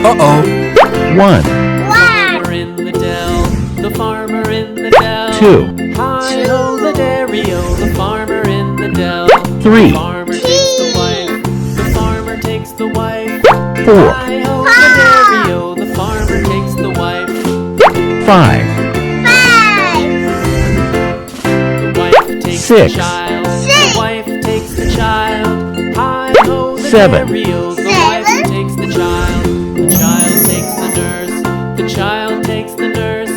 Uh-oh. 1, Farmer in the dell, the farmer in the dell. 2, Hi-ho the dairy-o, the farmer in the dell. 3, The farmer takes the wife, the farmer takes the wife. 4, Hi-ho the dairy-o, the farmer takes the wife. 5, The wife takes 6, the child, the wife takes the child. Hi-ho the 7, dairy-o, the wife takes the child. The child takes the nurse, the child takes the nurse.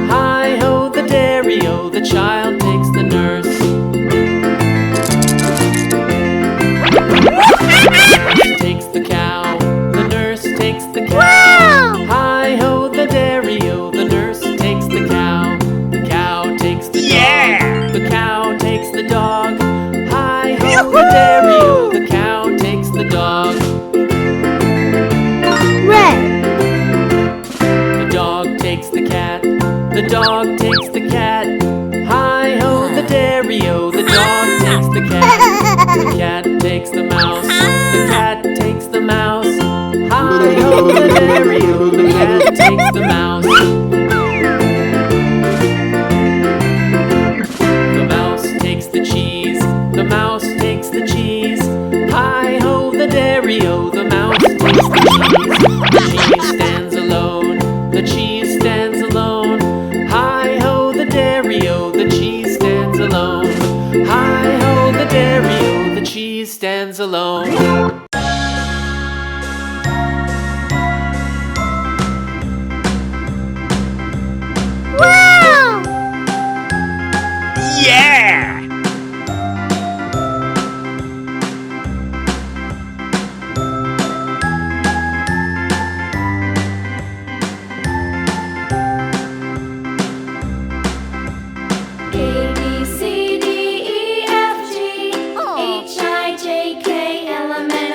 Hi-ho the dairy-o, the child takes the nurse. Takes the cow, the nurse takes the cow. Hi-ho the dairy-o, the nurse takes the cow. The cow takes the dog, the cow takes the dog. Hi-ho the dairy-o, the cow takes the dog. The dog takes the cat, the dog takes the cat. Hi-ho the dairy-o, the dog takes the cat. The cat takes the mouse, the cat takes the mouse. Hi-ho the dairy-o, the cat takes the mouse. The mouse takes the cheese, the mouse takes the cheese. Hi-ho the dairy-o, the mouse takes the cheese. The cheese stands alone, the cheese stands alone. Hi-ho the dairy-o, the cheese stands alone. Hi-ho the dairy-o, the cheese stands alone. Yeah! A, B, C, D, E, F, G, H, I, J, K, L, M, N,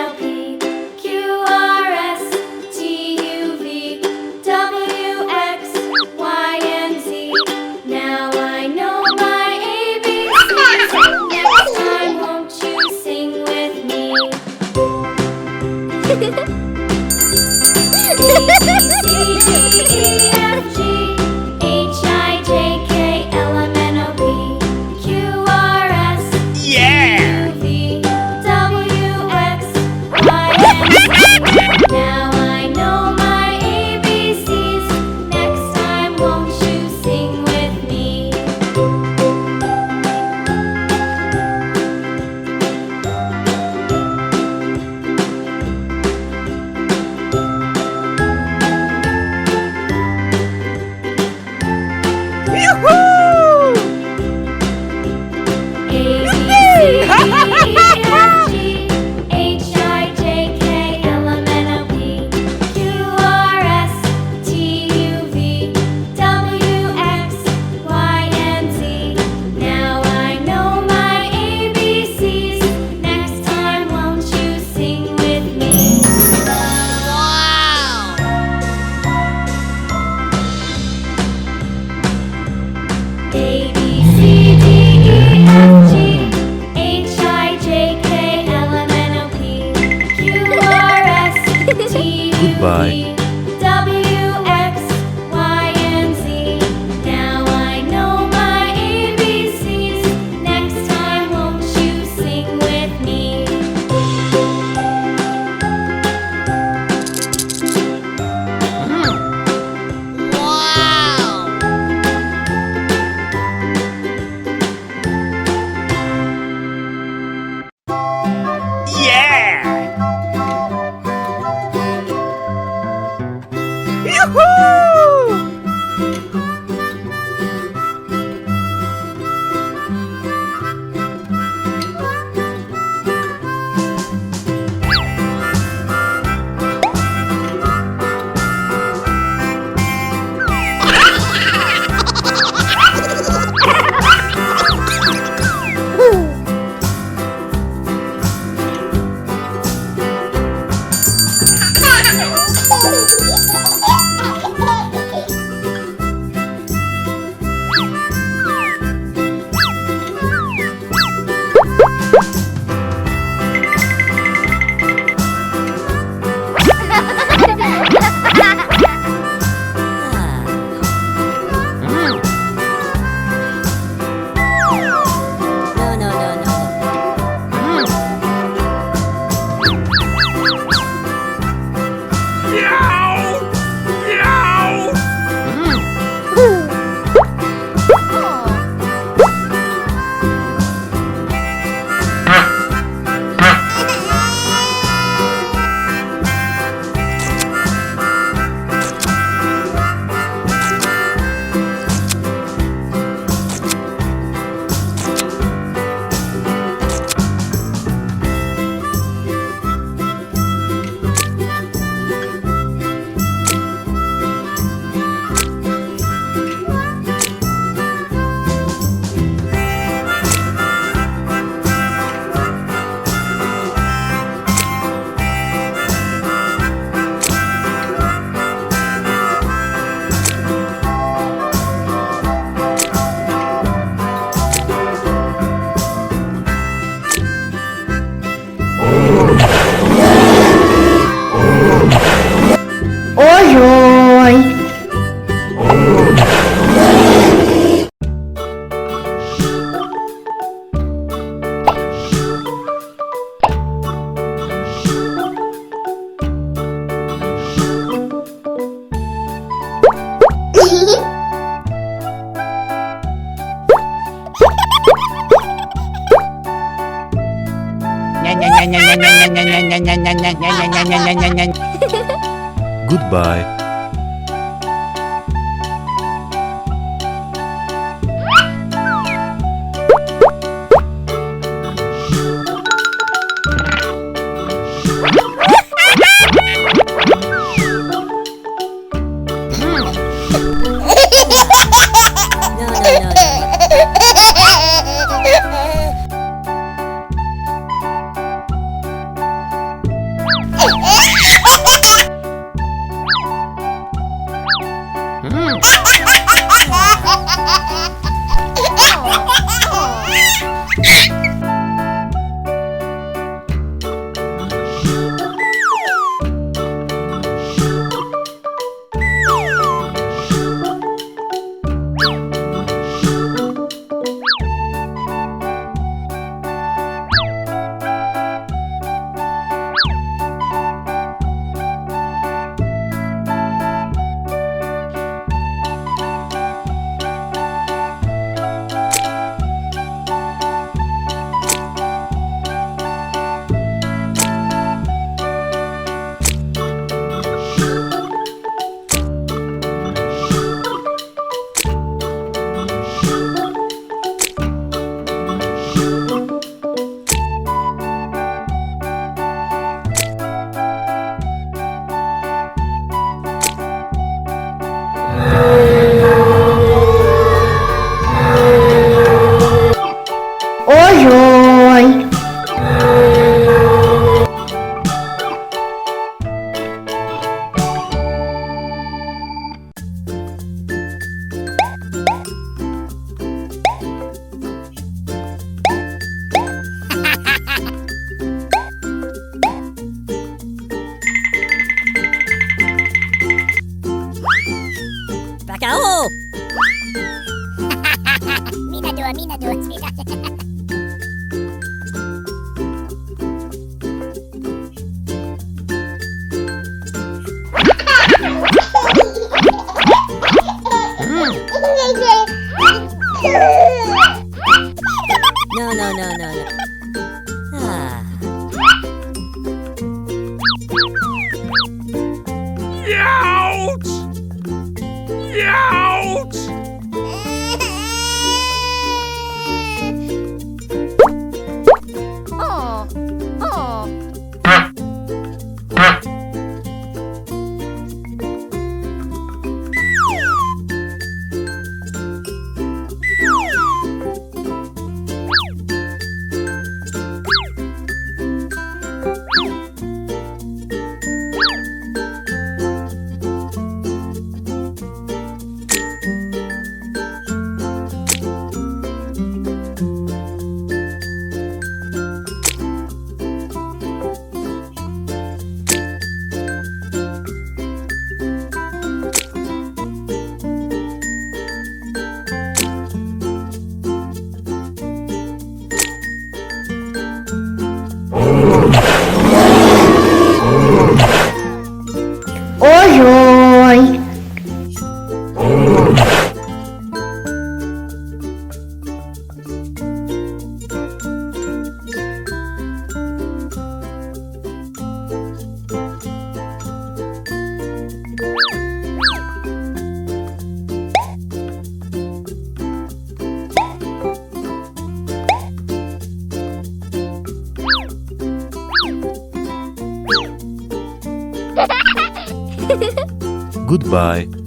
Goodbye. Oi, oi. Bacao! Mina dua, sweetheart. No. Ah. Youch! Youch! Oi, oi. Goodbye.